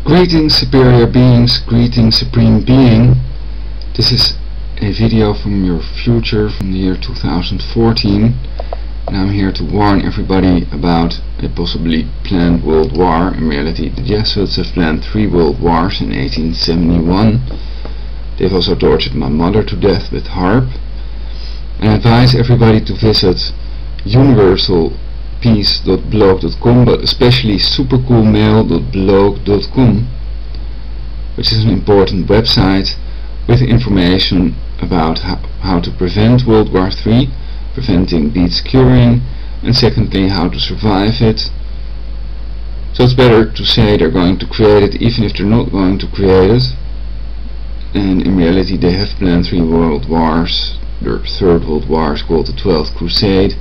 Greetings superior beings, greetings supreme being. This is a video from your future from the year 2014, and I'm here to warn everybody about a possibly planned world war. In reality, the Jesuits have planned 3 world wars in 1871. They've also tortured my mother to death with harp. And I advise everybody to visit universalpeace.blog.com, but especially supercoolmail.blog.com, which is an important website with information about how to prevent World War III. Preventing beats curing, and secondly how to survive it. So it's better to say they're going to create it even if they're not going to create it. And in reality they have planned 3 world wars. Their 3rd world war is called the 12th Crusade,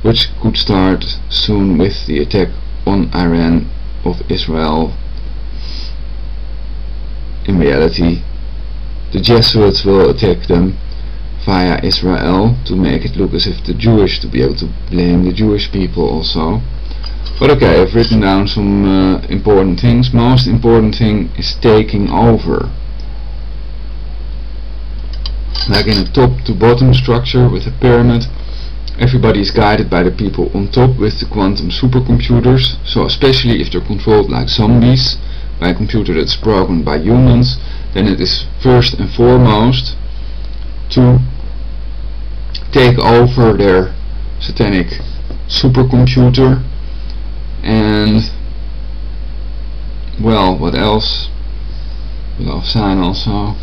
which could start soon with the attack on Iran of Israel. In reality, the Jesuits will attack them via Israel to make it look as if the Jewish, to be able to blame the Jewish people also. But okay, I've written down some important things. Most important thing is taking over. Like in a top to bottom structure with a pyramid, everybody is guided by the people on top with the quantum supercomputers. So especially if they're controlled like zombies by a computer that's programmed by humans, then it is first and foremost to take over their satanic supercomputer. And well, what else? Love sign also,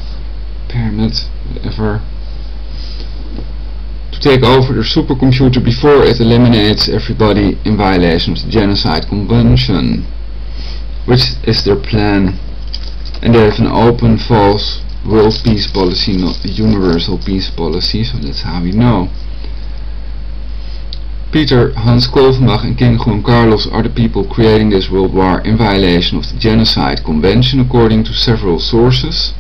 pyramid, whatever. To take over their supercomputer before it eliminates everybody in violation of the Genocide Convention, which is their plan. And they have an open, false world peace policy, not a universal peace policy, so that's how we know. Peter, Hans Kolvenbach and King Juan Carlos are the people creating this world war in violation of the Genocide Convention, according to several sources.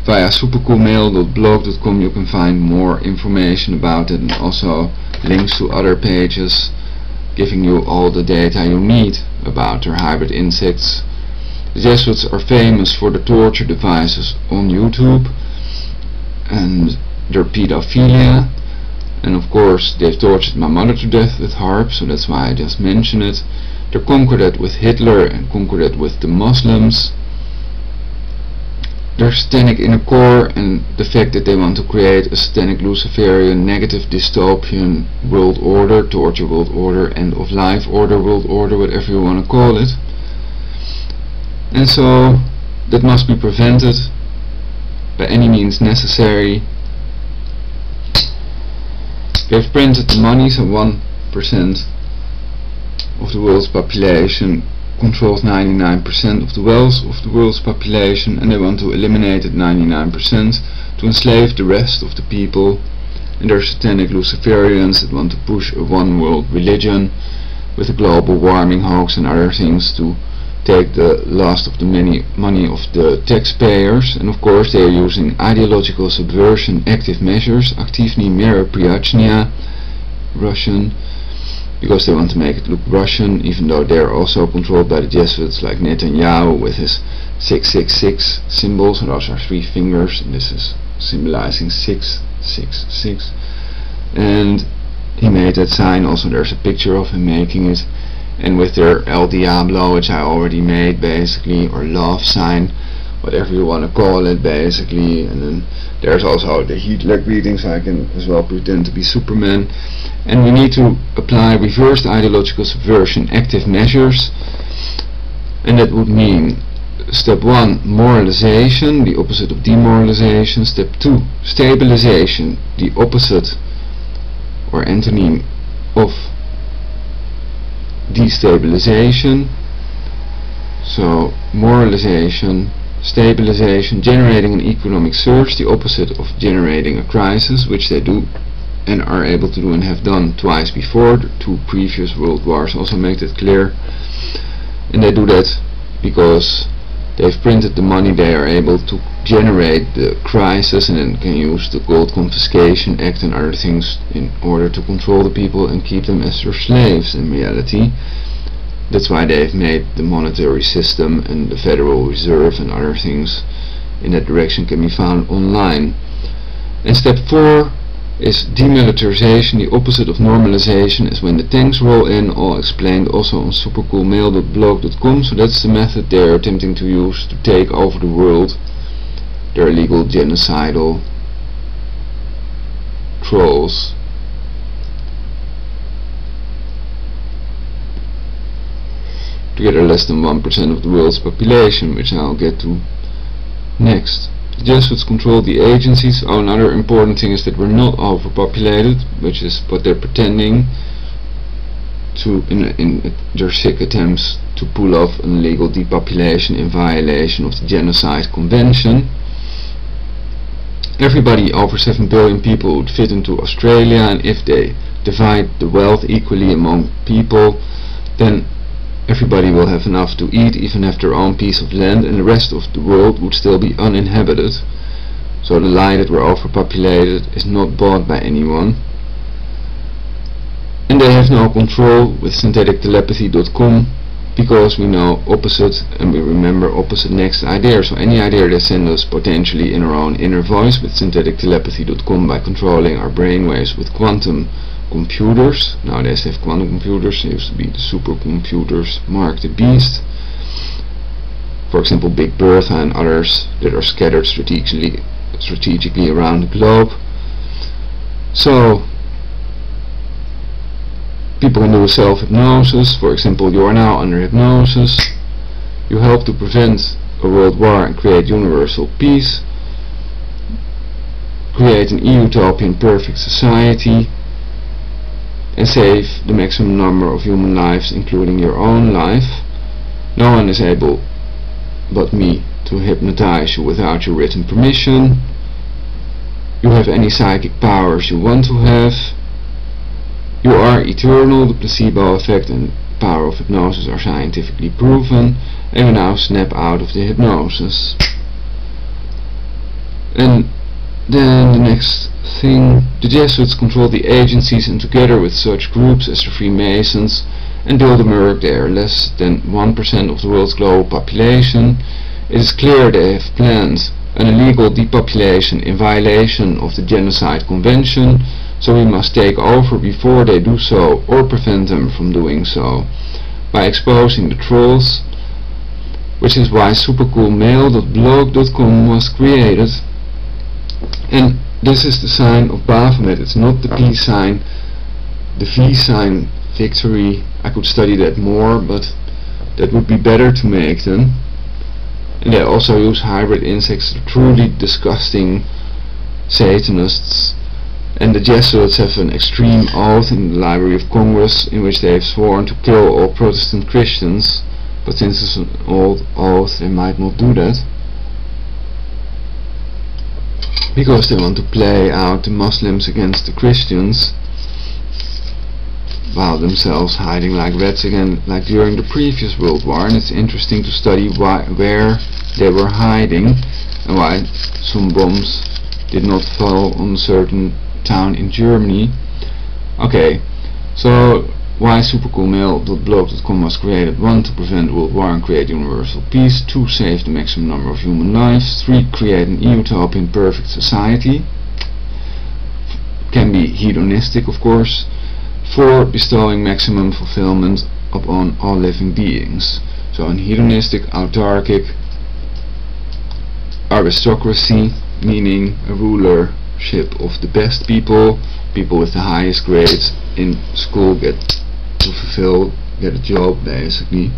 Via supercoolmail.blog.com you can find more information about it, and also links to other pages giving you all the data you need about their hybrid insects. The Jesuits are famous for the torture devices on YouTube and their pedophilia, and of course they've tortured my mother to death with harp, so that's why I just mentioned it. They conquered it with Hitler and conquered it with the Muslims. They're satanic in a core, and the fact that they want to create a satanic Luciferian negative dystopian world order, torture world order, end of life order world order, whatever you want to call it. And so that must be prevented by any means necessary. They've printed the money, so 1% of the world's population controls 99% of the wealth of the world's population, and they want to eliminate it 99% to enslave the rest of the people. And there are satanic Luciferians that want to push a one world religion with a global warming hoax and other things to take the last of the money of the taxpayers. And of course they are using ideological subversion active measures, activní мероприятия, Russian, because they want to make it look Russian, even though they're also controlled by the Jesuits, like Netanyahu with his 666 symbols, and those are 3 fingers, and this is symbolizing 666. And he made that sign, also there's a picture of him making it. And with their El Diablo, which I already made basically, or love sign, whatever you want to call it basically. And then there's also the Hitler greeting, so I can as well pretend to be Superman. And we need to apply reversed ideological subversion active measures, and that would mean step 1, moralization, the opposite of demoralization. Step 2, stabilization, the opposite or antonym of destabilization. So moralization, stabilization, generating an economic surge, the opposite of generating a crisis, which they do and are able to do and have done twice before. The 2 previous world wars also make that clear. And they do that because they've printed the money, they are able to generate the crisis and then can use the Gold Confiscation Act and other things in order to control the people and keep them as their slaves in reality. That's why they've made the monetary system and the Federal Reserve and other things in that direction can be found online. And step 4 is demilitarization. The opposite of normalization is when the tanks roll in, all explained also on supercoolmail.blog.com. So that's the method they're attempting to use to take over the world. They're illegal genocidal trolls. Together less than 1% of the world's population, which I'll get to next. The Jesuits control the agencies. Another important thing is that we're not overpopulated, which is what they're pretending to in their sick attempts to pull off an illegal depopulation in violation of the Genocide Convention. Everybody over 7 billion people would fit into Australia, and if they divide the wealth equally among people, then everybody will have enough to eat, even have their own piece of land, and the rest of the world would still be uninhabited. So the lie that we're overpopulated is not bought by anyone. And they have no control with synthetictelepathy.com, because we know opposite and we remember opposite next idea. So any idea they send us potentially in our own inner voice with synthetictelepathy.com by controlling our brainwaves with quantum computers. Nowadays they have quantum computers. They used to be the supercomputers Mark the Beast. For example, Big Bertha and others that are scattered strategically around the globe. So people can do self-hypnosis. For example, you are now under hypnosis. You help to prevent a world war and create universal peace. Create an utopian perfect society. And save the maximum number of human lives, including your own life. No one is able but me to hypnotize you without your written permission. You have any psychic powers you want to have. You are eternal. The placebo effect and power of hypnosis are scientifically proven, and you now snap out of the hypnosis. And then the next thing, the Jesuits control the agencies, and together with such groups as the Freemasons and Bilderberg, they are less than 1% of the world's global population. It is clear they have planned an illegal depopulation in violation of the Genocide Convention, so we must take over before they do so, or prevent them from doing so, by exposing the trolls, which is why supercoolmail.blog.com was created. And this is the sign of Baphomet. It's not the peace sign, the V sign, victory. I could study that more, but that would be better to make them. And they also use hybrid insects, the truly disgusting Satanists. And the Jesuits have an extreme oath in the Library of Congress in which they have sworn to kill all Protestant Christians, but since it's an old oath they might not do that, because they want to play out the Muslims against the Christians, while themselves hiding like rats again, like during the previous World War. And it's interesting to study where they were hiding and why some bombs did not fall on a certain town in Germany. Okay, so why supercoolmail.blog.com was created: 1. To prevent world war and create universal peace. 2. Save the maximum number of human lives. 3. Create an utopian perfect society. Can be hedonistic, of course. 4. Bestowing maximum fulfillment upon all living beings. So an hedonistic, autarkic aristocracy, meaning a rulership of the best people. People with the highest grades in school get a job basically,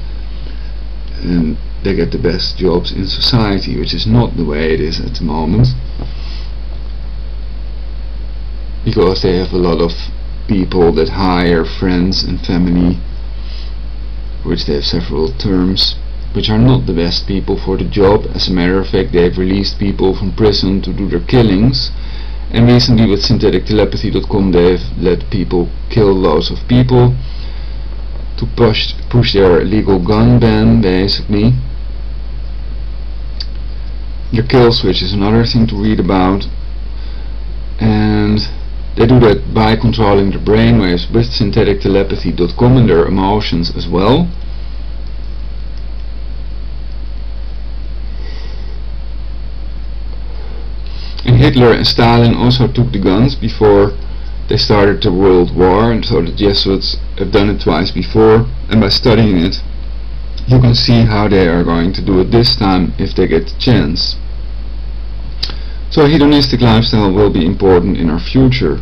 and they get the best jobs in society, which is not the way it is at the moment, because they have a lot of people that hire friends and family, which they have several terms, which are not the best people for the job. As a matter of fact, they've released people from prison to do their killings. And recently with synthetictelepathy.com they've let people kill loads of people to push their illegal gun ban basically. Their kill switch is another thing to read about, and they do that by controlling the brainwaves with synthetictelepathy.com and their emotions as well. Hitler and Stalin also took the guns before they started the World War, and so the Jesuits have done it twice before, and by studying it you can see how they are going to do it this time if they get the chance. So a hedonistic lifestyle will be important in our future.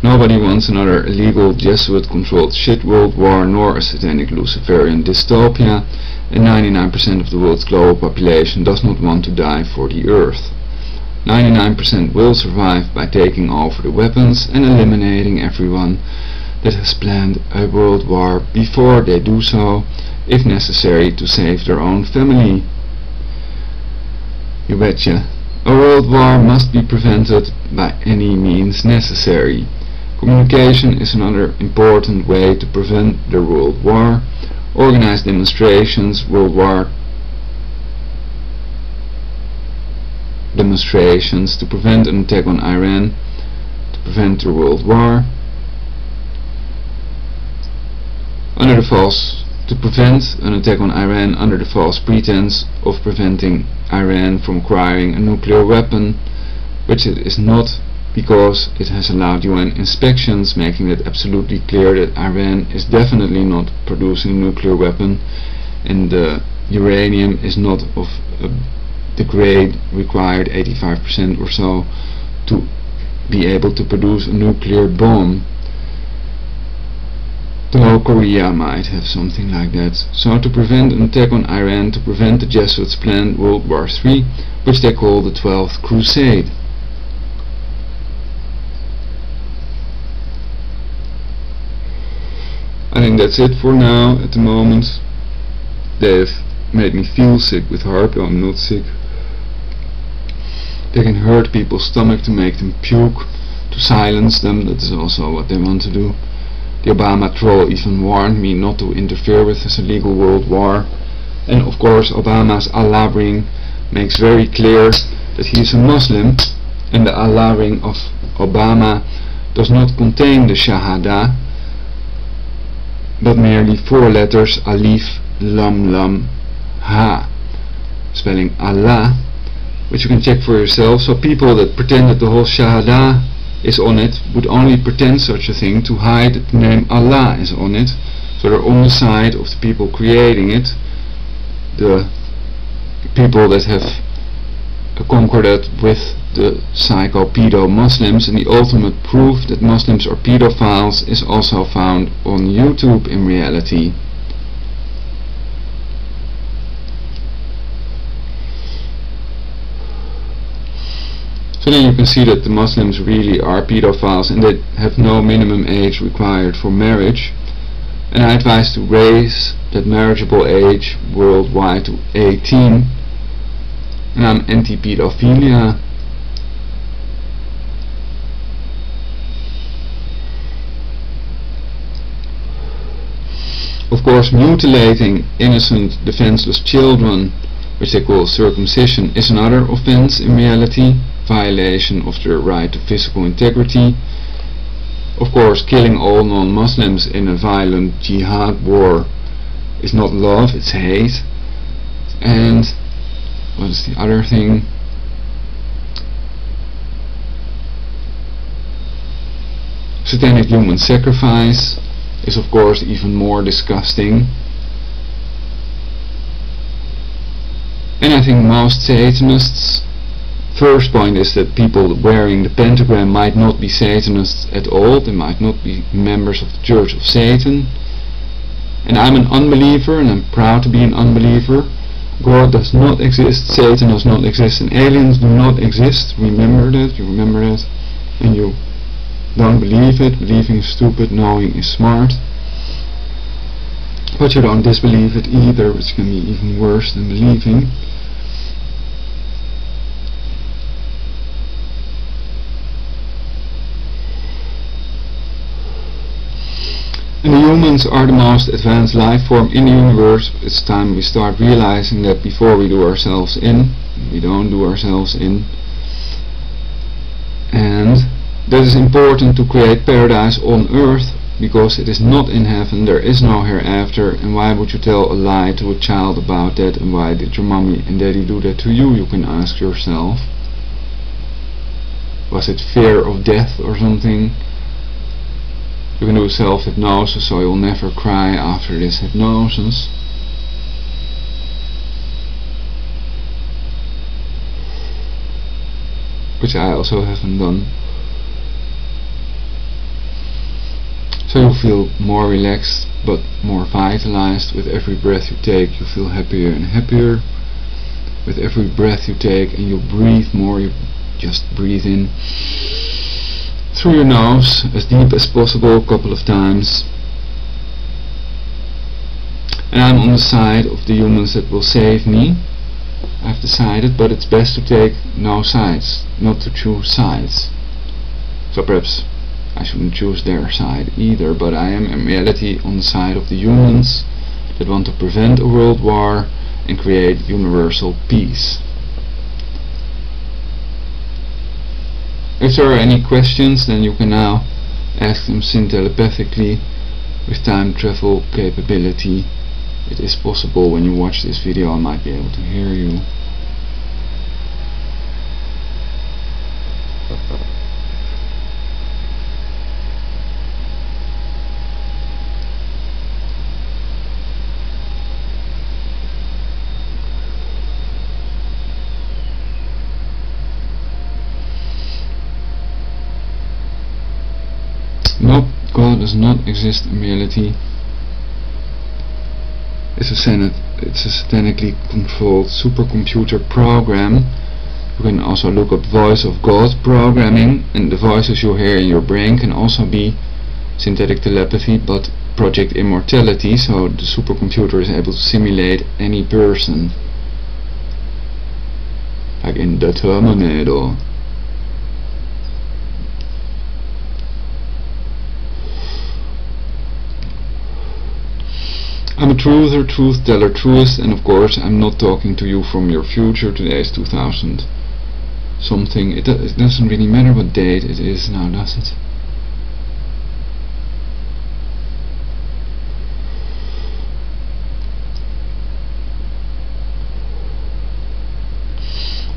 Nobody wants another illegal Jesuit-controlled shit world war, nor a satanic Luciferian dystopia, and 99% of the world's global population does not want to die for the earth. 99% will survive by taking over the weapons and eliminating everyone that has planned a world war before they do so, if necessary, to save their own family. You betcha. A world war must be prevented by any means necessary. Communication is another important way to prevent the world war. Organized demonstrations, world war demonstrations to prevent an attack on Iran, to prevent the world war. To prevent an attack on Iran under the false pretense of preventing Iran from acquiring a nuclear weapon, which it is not, because it has allowed UN inspections, making it absolutely clear that Iran is definitely not producing a nuclear weapon, and the uranium is not of the grade required, 85% or so, to be able to produce a nuclear bomb. Though Korea might have something like that. So to prevent an attack on Iran, to prevent the Jesuits' planned World War III, which they call the 12th Crusade. I think that's it for now at the moment. They've made me feel sick with heart, though I'm not sick. They can hurt people's stomach to make them puke, to silence them, that is also what they want to do. The Obama troll even warned me not to interfere with this illegal world war, and of course Obama's Allah ring makes very clear that he is a Muslim, and the Allah ring of Obama does not contain the Shahada, but merely 4 letters Alif, Lam, Lam, Ha, spelling Allah, which you can check for yourself. So people that pretend that the whole Shahada is on it would only pretend such a thing to hide that the name Allah is on it. So they're on the side of the people creating it, the people that have conquered it with the psycho-pedo Muslims, and the ultimate proof that Muslims are pedophiles is also found on YouTube in reality. So then you can see that the Muslims really are pedophiles and they have no minimum age required for marriage. And I advise to raise that marriageable age worldwide to 18. And I'm anti-pedophilia. Of course, mutilating innocent, defenseless children, which they call circumcision, is another offense in reality. Violation of their right to physical integrity. Of course, killing all non-Muslims in a violent jihad war is not love, it's hate. And what is the other thing? Satanic human sacrifice is of course even more disgusting. And I think most Satanists, first point is that people wearing the pentagram might not be Satanists at all, they might not be members of the Church of Satan. And I'm an unbeliever, and I'm proud to be an unbeliever. God does not exist, Satan does not exist, and aliens do not exist. Remember that, you remember that, and you don't believe it. Believing is stupid, knowing is smart. But you don't disbelieve it either, which can be even worse than believing. And the humans are the most advanced life form in the universe. It's time we start realizing that before we do ourselves in. We don't do ourselves in. And that is important to create paradise on earth, because it is not in heaven, there is no hereafter. And why would you tell a lie to a child about that? And why did your mommy and daddy do that to you? You can ask yourself. was it fear of death or something. You can do self-hypnosis, so you'll never cry after this hypnosis. Which I also haven't done. So you feel more relaxed but more vitalized. With every breath you take, you feel happier and happier. With every breath you take and you breathe more, you just breathe in through your nose as deep as possible a couple of times. And I'm on the side of the humans that will save me. I've decided, but it's best to take no sides, not to choose sides. So perhaps I shouldn't choose their side either, but I am in reality on the side of the humans that want to prevent a world war and create universal peace. If there are any questions, then you can now ask them telepathically with time travel capability. It is possible. When you watch this video I might be able to hear you. Nope, God does not exist in reality. It's a satanically controlled supercomputer program. You can also look up voice of God programming, and the voices you hear in your brain can also be synthetic telepathy but project immortality, so the supercomputer is able to simulate any person. Like in the Terminator. I'm a truther, truth teller, truest, and of course I'm not talking to you from your future. Today is 2000 something. It doesn't really matter what date it is now, does it?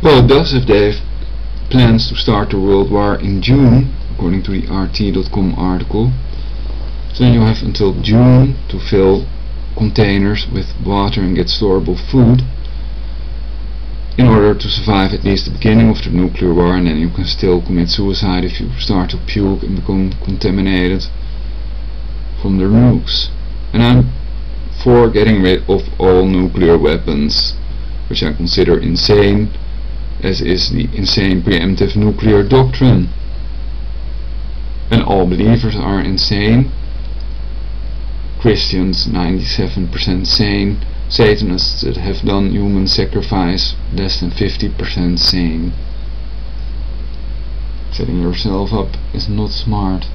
Well, it does if they have plans to start the World War in June, according to the RT.com article. So then you have until June to fill containers with water and get storable food in order to survive at least the beginning of the nuclear war, and then you can still commit suicide if you start to puke and become contaminated from the nukes. And I'm for getting rid of all nuclear weapons, which I consider insane, as is the insane preemptive nuclear doctrine. And all believers are insane. Christians 97% sane, Satanists that have done human sacrifice less than 50% sane. Setting yourself up is not smart.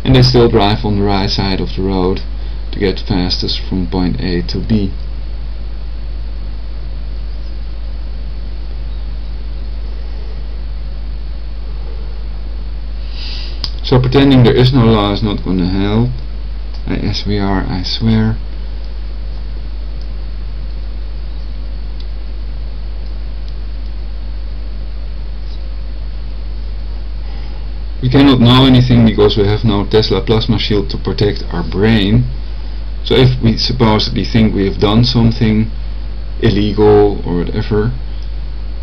And they still drive on the right side of the road to get fastest from point A to B. So pretending there is no law is not gonna help. As we are, I swear. We cannot know anything because we have no Tesla plasma shield to protect our brain. So if we supposedly think we have done something illegal or whatever,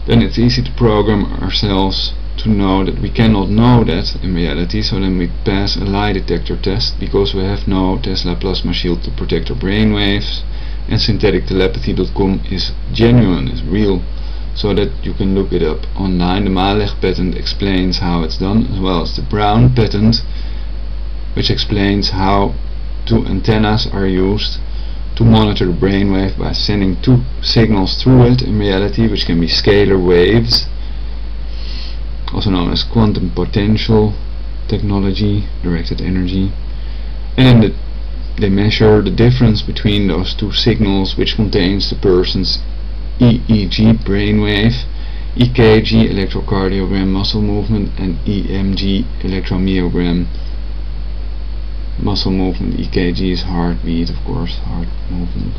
then it's easy to program ourselves to know that we cannot know that in reality, so then we pass a lie detector test because we have no Tesla plasma shield to protect our brainwaves, and synthetictelepathy.com is genuine, is real, so that you can look it up online. The Malech patent explains how it's done, as well as the Brown patent, which explains how two antennas are used to monitor the brainwave by sending two signals through it in reality, which can be scalar waves, also known as quantum potential technology, directed energy. And then they measure the difference between those two signals, which contains the person's EEG brainwave, EKG electrocardiogram muscle movement, and EMG electromyogram muscle movement. EKG is heartbeat, of course, heart movement.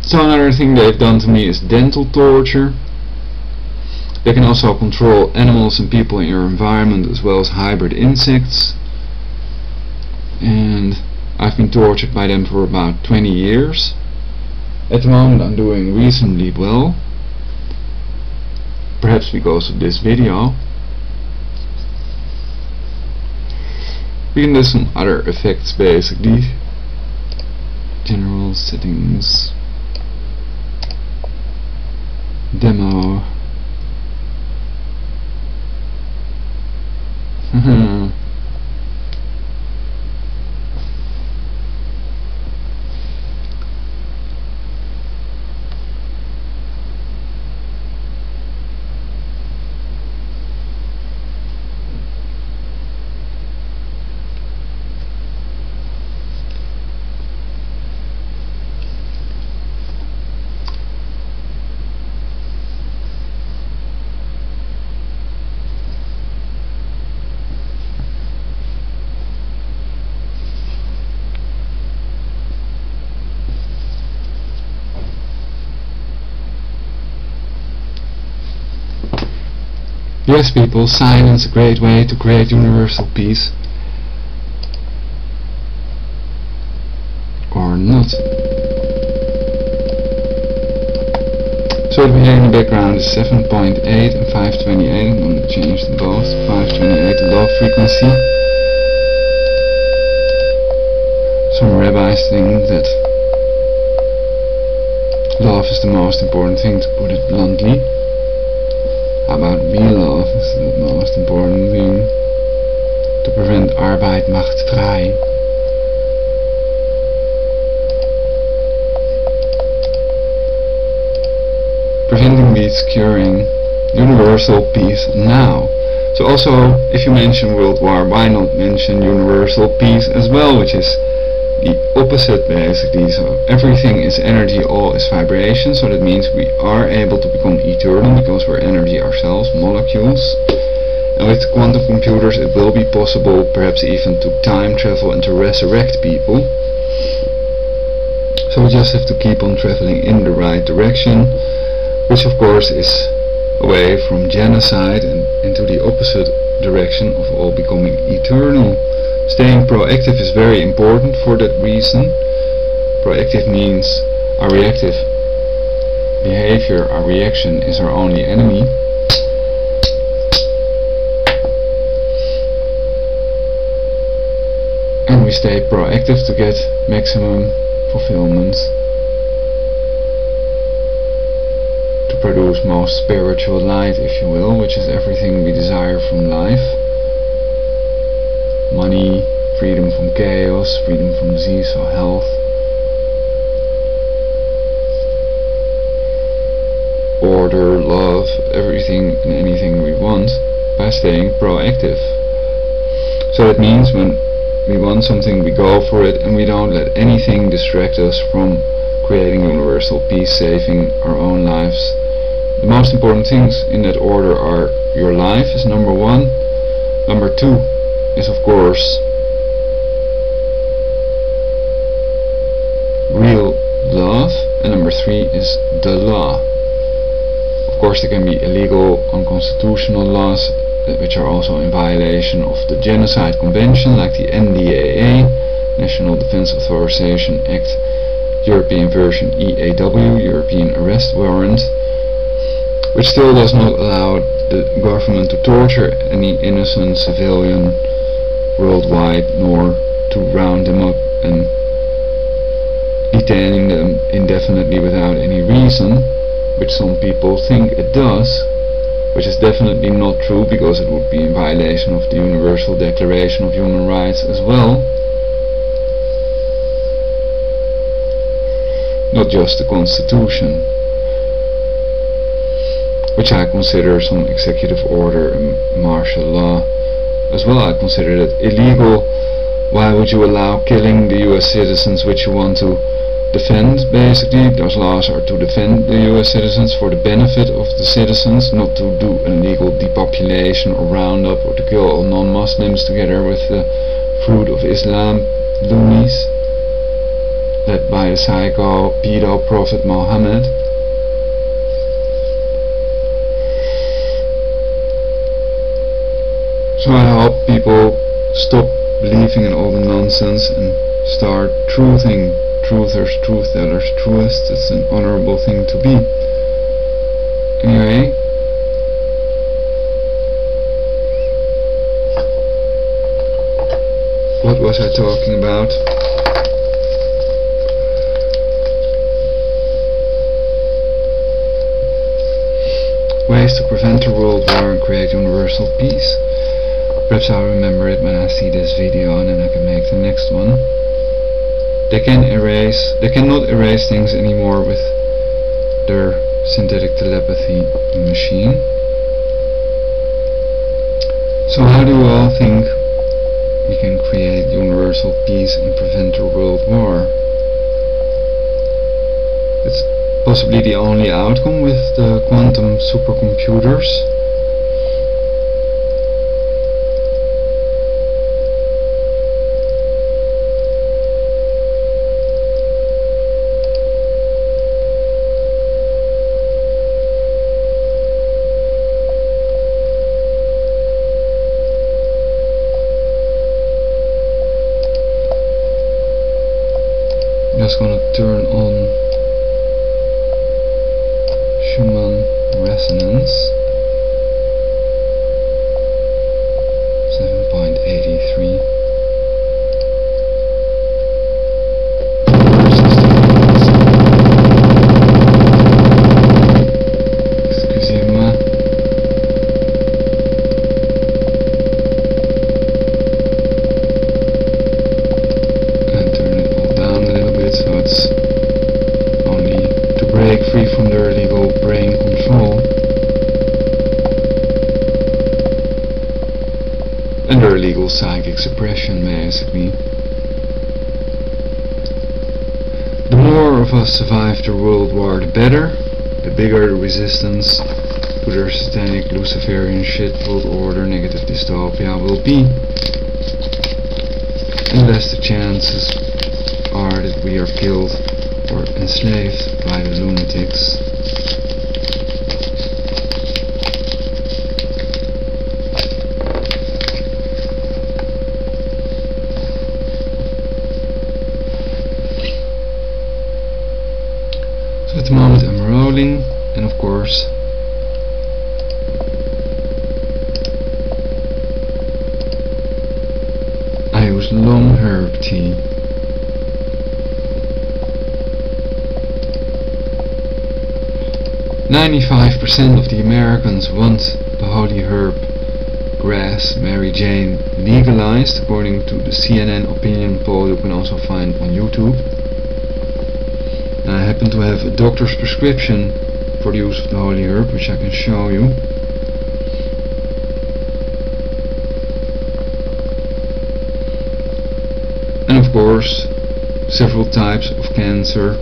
So another thing they've done to me is dental torture. They can also control animals and people in your environment, as well as hybrid insects. And I've been tortured by them for about 20 years. At the moment I'm doing reasonably well, perhaps because of this video. We can do some other effects basically. General settings, demo. Yes, people, silence is a great way to create universal peace. Or not. So what we hear in the background is 7.8 and 528. I'm going to change them both. 528, the low frequency. Some rabbis think that love is the most important thing, to put it bluntly. How about real love is the most important thing? To prevent Arbeit macht frei. Preventing beats curing. Universal peace now. So also, if you mention World War, why not mention universal peace as well, which is the opposite basically. So everything is energy, all is vibration, so that means we are able to become eternal because we're energy ourselves, molecules. And with quantum computers it will be possible perhaps even to time travel and to resurrect people. So we just have to keep on traveling in the right direction, which of course is away from genocide and into the opposite direction of all becoming eternal. Staying proactive is very important for that reason. Proactive means our reactive behavior, our reaction is our only enemy. And we stay proactive to get maximum fulfillment, to produce most spiritual light, if you will, which is everything we desire from life. Money, freedom from chaos, freedom from disease or health, order, love, everything and anything we want by staying proactive. So that means when we want something we go for it and we don't let anything distract us from creating universal peace, saving our own lives. The most important things in that order are your life is number one, number two is of course real love, and number three is the law. Of course there can be illegal, unconstitutional laws which are also in violation of the Genocide Convention, like the NDAA, National Defense Authorization Act, European version EAW, European Arrest Warrant, which still does not allow the government to torture any innocent civilian worldwide, nor to round them up and detaining them indefinitely without any reason, which some people think it does, which is definitely not true because it would be in violation of the Universal Declaration of Human Rights as well, not just the Constitution, which I consider some executive order and martial law as well. I consider that illegal. Why would you allow killing the US citizens which you want to defend? Basically, those laws are to defend the US citizens for the benefit of the citizens, not to do an illegal depopulation or roundup or to kill all non-Muslims together with the fruit of Islam loonies. led by the psycho pedo prophet Mohammed. So I hope people stop believing in all the nonsense and start truthing. Truthers, truth tellers, truists. It's an honorable thing to be. Anyway, what was I talking about? Ways to prevent a world war and create universal peace. Perhaps I'll remember it when I see this video, and then I can make the next one. They cannot erase things anymore with their synthetic telepathy machine. So how do you all think we can create universal peace and prevent a world war? It's possibly the only outcome with the quantum supercomputers. Just gonna turn on Schumann resonance 7.83. Excusez-moi. And turn it all down a little bit so it's only to break free from their illegal brain control and their illegal psychic suppression, basically. The more of us survive the world war, the better. The bigger the resistance to their satanic Luciferian shit world order negative dystopia will be, and less the chances are that we are killed or enslaved by the lunatics. So at the moment I'm rolling, and of course I use long herb tea. %95 of the Americans want the holy herb grass Mary Jane legalized, according to the CNN opinion poll you can also find on YouTube. And I happen to have a doctor's prescription for the use of the holy herb, which I can show you. And of course, several types of cancer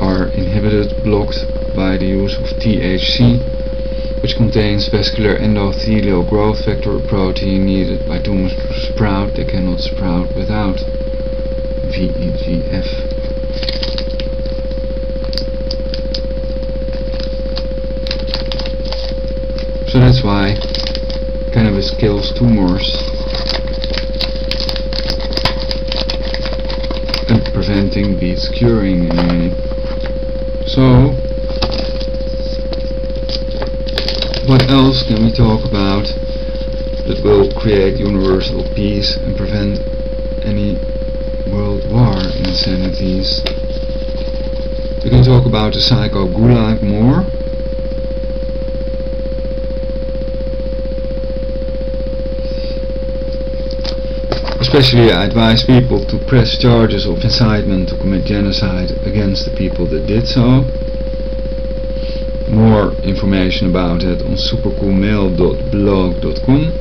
are inhibited, blocked by the use of THC, which contains vascular endothelial growth factor, a protein needed by tumors to sprout. They cannot sprout without VEGF. So that's why cannabis kills tumors and preventing beats curing in a way. So what else can we talk about that will create universal peace and prevent any world war insanities? We can talk about the psycho gulag more. Especially I advise people to press charges of incitement to commit genocide against the people that did so. More information about it on supercoolmail.blog.com.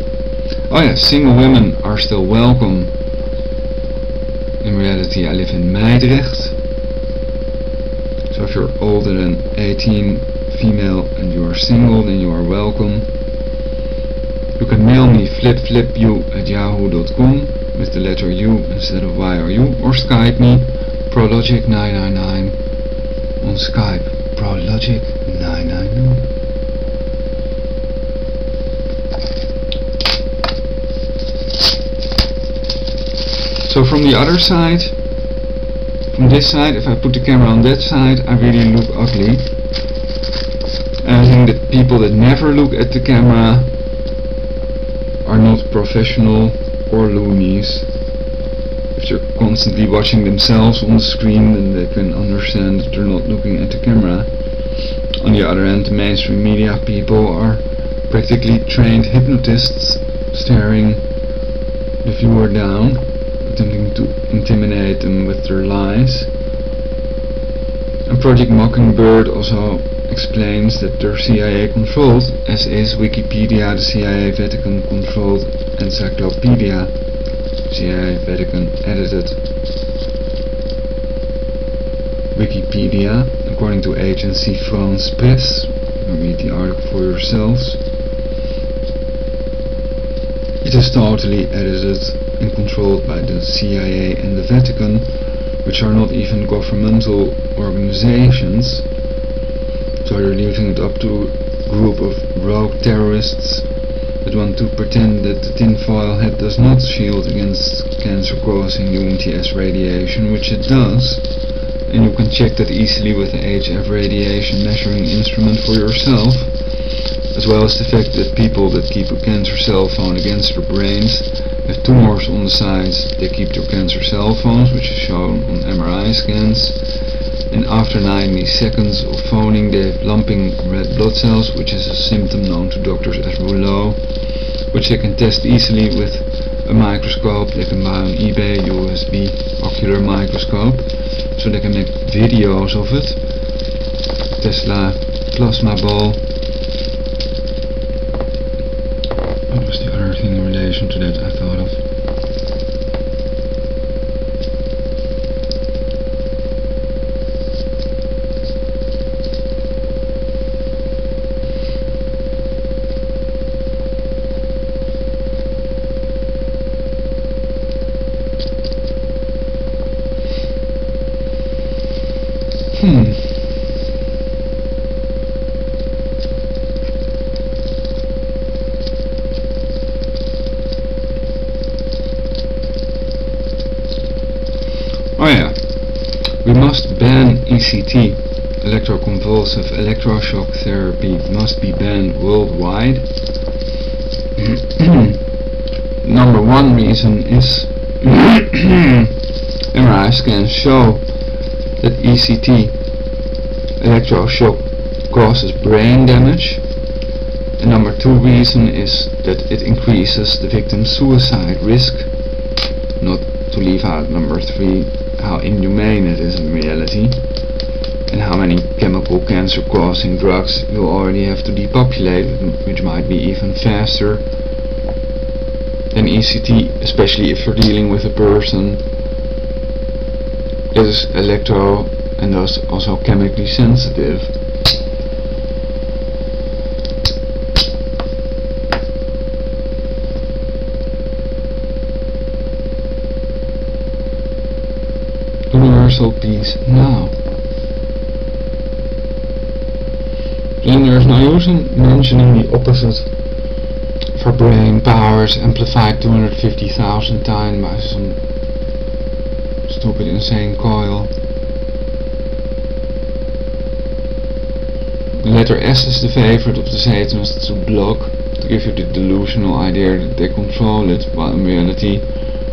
Oh yeah, single women are still welcome. In reality I live in Meidrecht. So if you're older than 18, female, and you are single, then you are welcome. You can mail me flipflipu@yahoo.com with the letter U instead of Y or U, or Skype me Prologic 999 on Skype. Prologic 999. So from the other side, from this side, if I put the camera on that side, I really look ugly. And I think that people that never look at the camera are not professional or loonies. If they're constantly watching themselves on the screen, then they can understand that they're not looking at the camera. On the other hand, the mainstream media people are practically trained hypnotists, staring the viewer down, attempting to intimidate them with their lies. And Project Mockingbird also explains that they're CIA controlled, as is Wikipedia, the CIA Vatican controlled encyclopedia. CIA Vatican edited Wikipedia, according to agency France Presse. Read the article for yourselves. It is totally edited and controlled by the CIA and the Vatican, which are not even governmental organizations. So they're leaving it up to a group of rogue terrorists that want to pretend that the tinfoil hat does not shield against cancer-causing UMTS radiation, which it does. And you can check that easily with the HF radiation measuring instrument for yourself, as well as the fact that people that keep a cancer cell phone against their brains have tumors on the sides. They keep their cancer cell phones, which is shown on MRI scans, and after 90 seconds of phoning they have lumping red blood cells, which is a symptom known to doctors as rouleau, which they can test easily with a microscope. They can buy on eBay, USB ocular microscope, so they can make videos of it. Tesla plasma ball. What was the other thing in relation to that I thought of? Oh yeah, we must ban ECT, electroconvulsive electroshock therapy must be banned worldwide. Number one reason is MRI scans show that ECT, electroshock, causes brain damage. And number two reason is that it increases the victim's suicide risk. Not to leave out number three, how inhumane it is in reality, and how many chemical cancer causing drugs you already have to depopulate, which might be even faster than ECT, especially if you're dealing with a person that is electro and thus also chemically sensitive. Universal peace now. Then there's no use in mentioning the opposite for brain powers amplified 250,000 times by some stupid insane coil. The letter S is the favorite of the Satanists to block, to give you the delusional idea that they control it, while in reality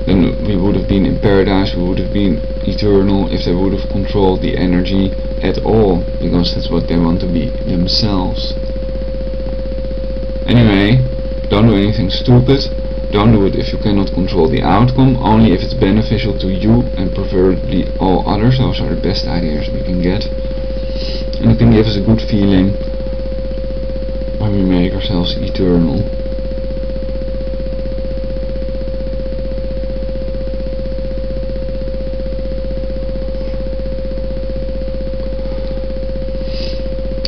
then we would have been in paradise, we would have been eternal if they would have controlled the energy at all, because that's what they want to be themselves. Anyway, don't do anything stupid, don't do it if you cannot control the outcome, only if it's beneficial to you and preferably all others. Those are the best ideas we can get, and it can give us a good feeling when we make ourselves eternal.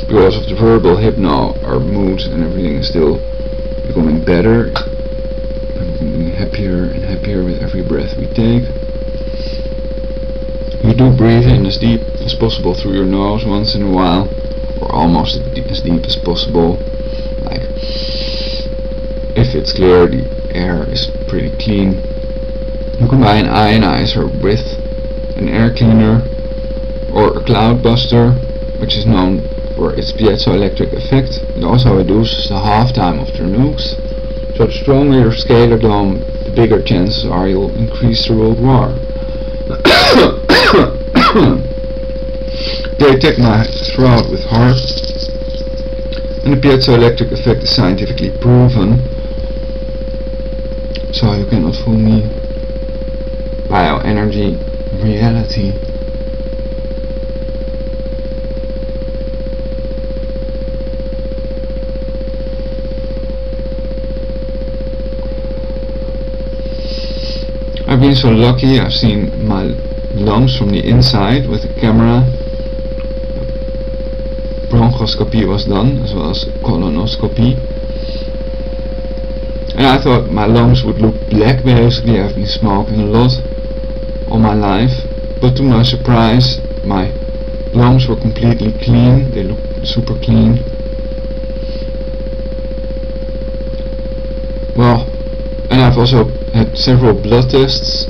Because of the verbal hypno, our mood and everything is still becoming better. I'm becoming happier and happier with every breath we take. You do breathe in as deep as possible through your nose once in a while, or almost as deep as possible. Like, if it's clear, the air is pretty clean. You can buy an ionizer with an air cleaner or a cloud buster, which is known for its piezoelectric effect. It also reduces the half-time of your nukes. So the stronger your scalar dome, the bigger chances are you'll increase the World War. They attack my throat with HAARP, and the piezoelectric effect is scientifically proven, so you cannot fool me. Bioenergy reality. I've been so lucky, I've seen my lungs from the inside with a camera. Bronchoscopy was done, as well as colonoscopy. And I thought my lungs would look black, basically. I've been smoking a lot all my life. But to my surprise, my lungs were completely clean. They looked super clean. Well, and I've also had several blood tests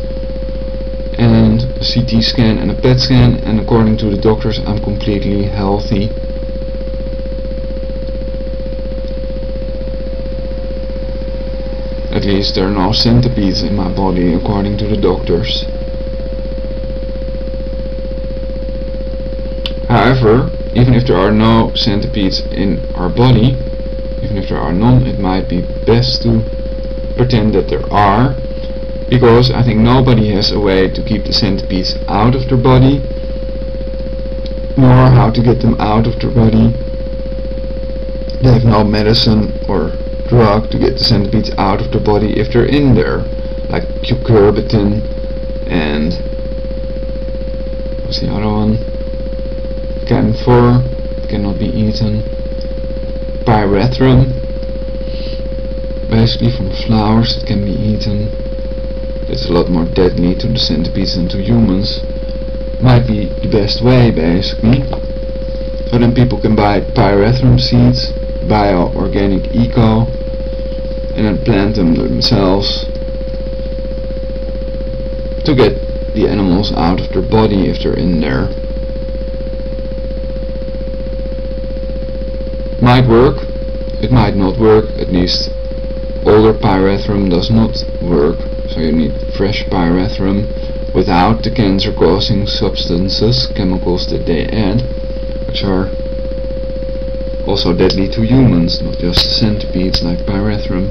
and a CT scan and a PET scan, and according to the doctors I'm completely healthy. At least there are no centipedes in my body, according to the doctors. However, even if there are no centipedes in our body, even if there are none, it might be best to pretend that there are, because I think nobody has a way to keep the centipedes out of their body, nor how to get them out of their body. They have no medicine or drug to get the centipedes out of their body if they're in there, like cucurbitin and what's the other one? Camphor, cannot be eaten. Pyrethrum, basically from flowers, it can be eaten. It's a lot more deadly to the centipedes than to humans. Might be the best way, basically. So then people can buy pyrethrum seeds, bio-organic eco, and then plant them themselves to get the animals out of their body if they're in there. Might work, it might not work. At least older pyrethrum does not work, so you need fresh pyrethrum without the cancer causing substances, chemicals that they add, which are also deadly to humans, not just centipedes like pyrethrum.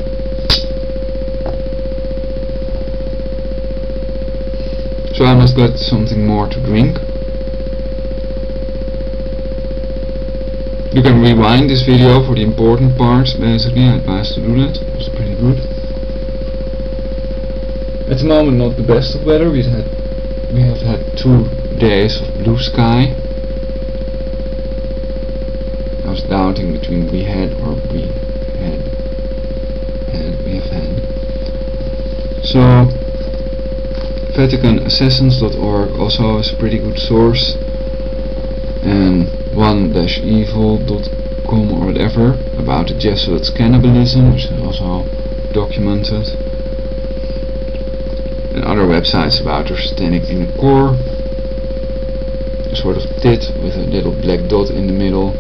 So I must get something more to drink. You can rewind this video for the important parts, basically. I advise to do that. It's pretty good. At the moment not the best of weather. We have had 2 days of blue sky. I was doubting between we have had. So VaticanAssassins.org also is a pretty good source, and 1-evil.com or whatever about the Jesuits' cannibalism, which is also documented, and other websites about their satanic inner core, a sort of tit with a little black dot in the middle,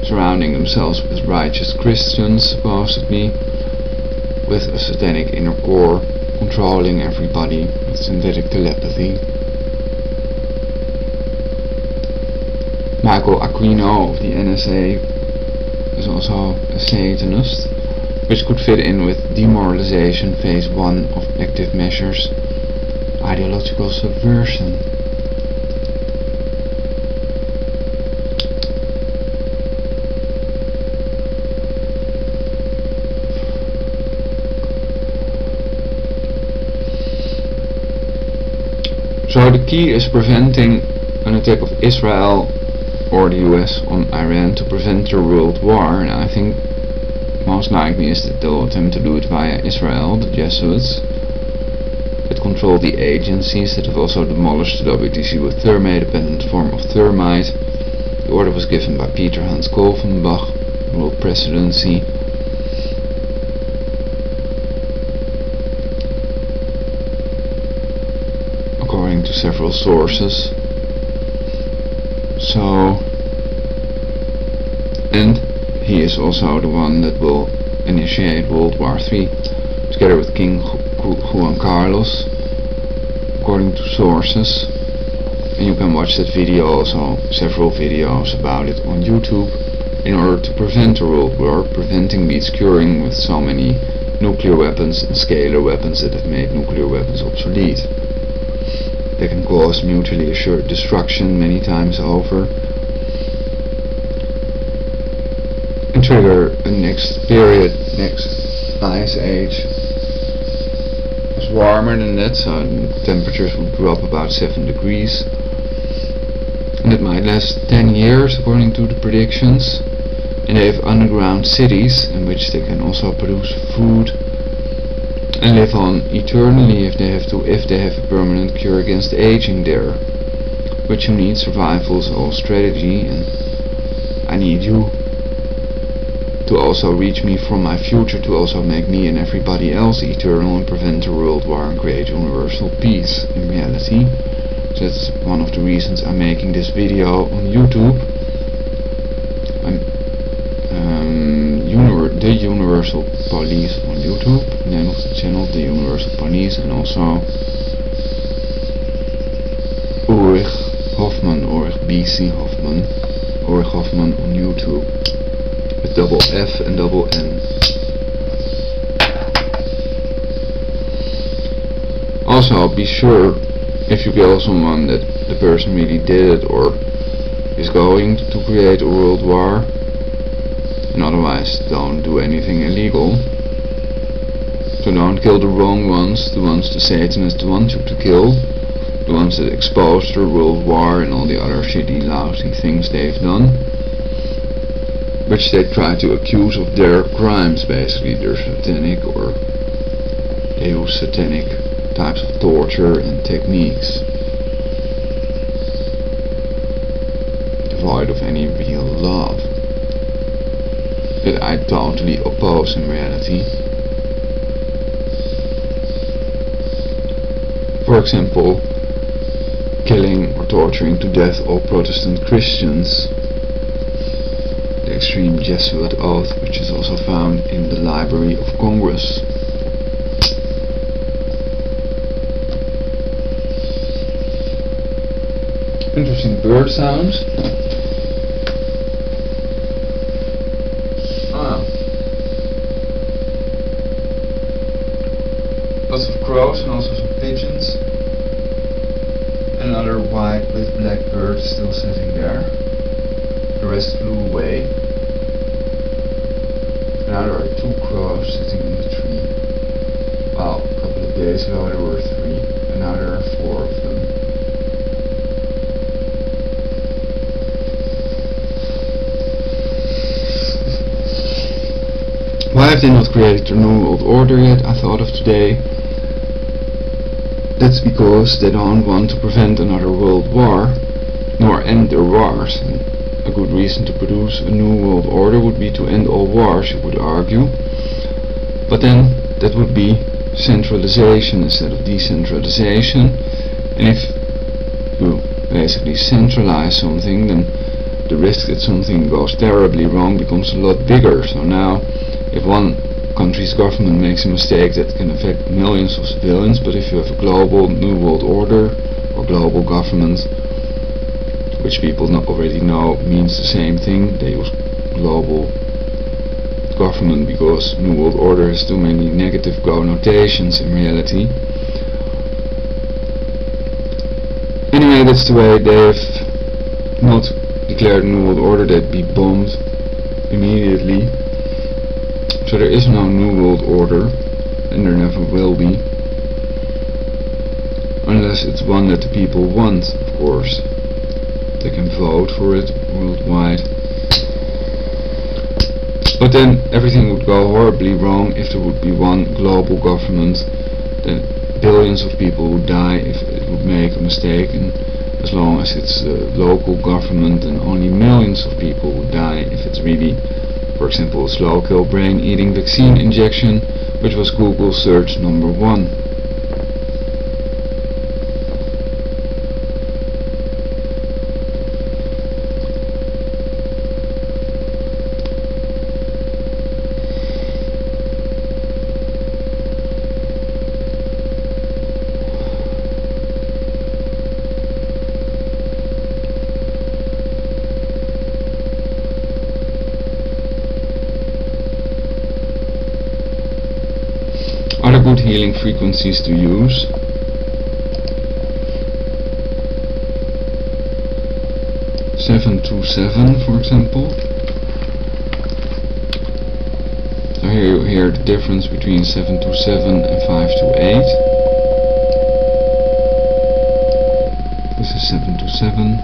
surrounding themselves with righteous Christians, supposedly, with a satanic inner core, controlling everybody with synthetic telepathy. Michael Aquino of the NSA is also a Satanist, which could fit in with demoralization phase 1 of active measures, ideological subversion. So the key is preventing an attack of Israel or the US on Iran to prevent your world war, and I think most likely is that they'll attempt to do it via Israel, the Jesuits. It that controlled the agencies that have also demolished the WTC with thermate-dependent form of thermite. The order was given by Peter Hans Kolvenbach, World Presidency. According to several sources. And he is also the one that will initiate World War III, together with King Juan Carlos, according to sources. And you can watch that video, also several videos about it on YouTube, in order to prevent a world war. Preventing means curing, with so many nuclear weapons and scalar weapons that have made nuclear weapons obsolete. They can cause mutually assured destruction many times over, and trigger a next period, next ice age. It was warmer than that, so temperatures would drop about 7 degrees. And it might last 10 years according to the predictions. And they have underground cities in which they can also produce food and live on eternally if they have a permanent cure against aging there. But you need survival's whole strategy, and I need you to also reach me from my future, to also make me and everybody else eternal and prevent a world war and create universal peace in reality. So that's one of the reasons I'm making this video on YouTube. The Universal Police on YouTube, name of the channel, The Universal Police, and also Ulrich BC Hoffman on YouTube, with double F and double N. Also, be sure, if you kill someone, that the person really did it or is going to create a world war. And otherwise, don't do anything illegal. So don't kill the wrong ones, the ones the Satanists want you to kill, the ones that exposed the world war and all the other shitty, lousy things they've done, which they try to accuse of their crimes. Basically, they're satanic, or they use satanic types of torture and techniques, devoid of any real love, that I totally oppose in reality. For example, killing or torturing to death all Protestant Christians, the extreme Jesuit oath, which is also found in the Library of Congress. Interesting bird sounds. Lots of crows and also some pigeons. Another white with black bird still sitting there. The rest flew away. Now there are 2 crows sitting in the tree. Well, a couple of days ago there were 3, and now there are 4 of them. Why have they not created a new world order yet, I thought of today. That's because they don't want to prevent another world war, nor end their wars. And a good reason to produce a new world order would be to end all wars, you would argue. But then that would be centralization instead of decentralization. And if you basically centralize something, then the risk that something goes terribly wrong becomes a lot bigger. So now, if one country's government makes a mistake, that can affect millions of civilians, but if you have a global new world order or global government, which people already know means the same thing, they use global government because new world order has too many negative connotations in reality. Anyway, that's the way they have not declared a new world order, they'd be bombed immediately. So there is no new world order, and there never will be, unless it's one that the people want, of course. They can vote for it worldwide. But then everything would go horribly wrong if there would be one global government that billions of people would die if it would make a mistake, and as long as it's local government, and only millions of people would die if it's really, for example, a slow kill brain eating vaccine injection, which was Google search number 1. Other good healing frequencies to use: 727, for example. So here you hear the difference between 727 and 528. This is 727.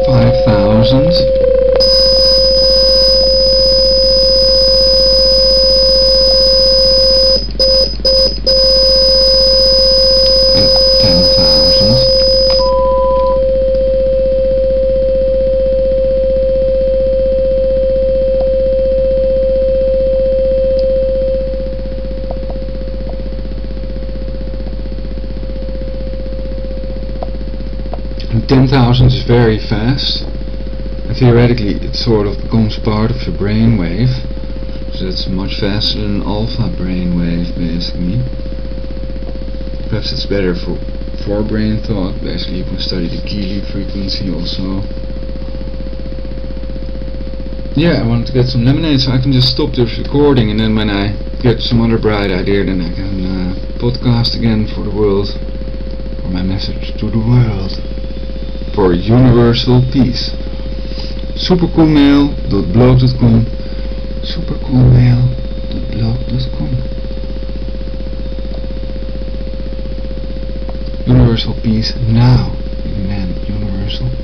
5000. And 10,000 is very fast, and theoretically it sort of becomes part of your brainwave, so it's much faster than an alpha brainwave basically. Perhaps it's better for forebrain thought. Basically you can study the Keeley frequency also. Yeah, I wanted to get some lemonade so I can just stop this recording, and then when I get some other bright idea, then I can podcast again for the world, for my message to the world, for universal peace. Supercoolmail.blog.com, supercoolmail.blog.com. Universal peace now. Amen. Universal peace.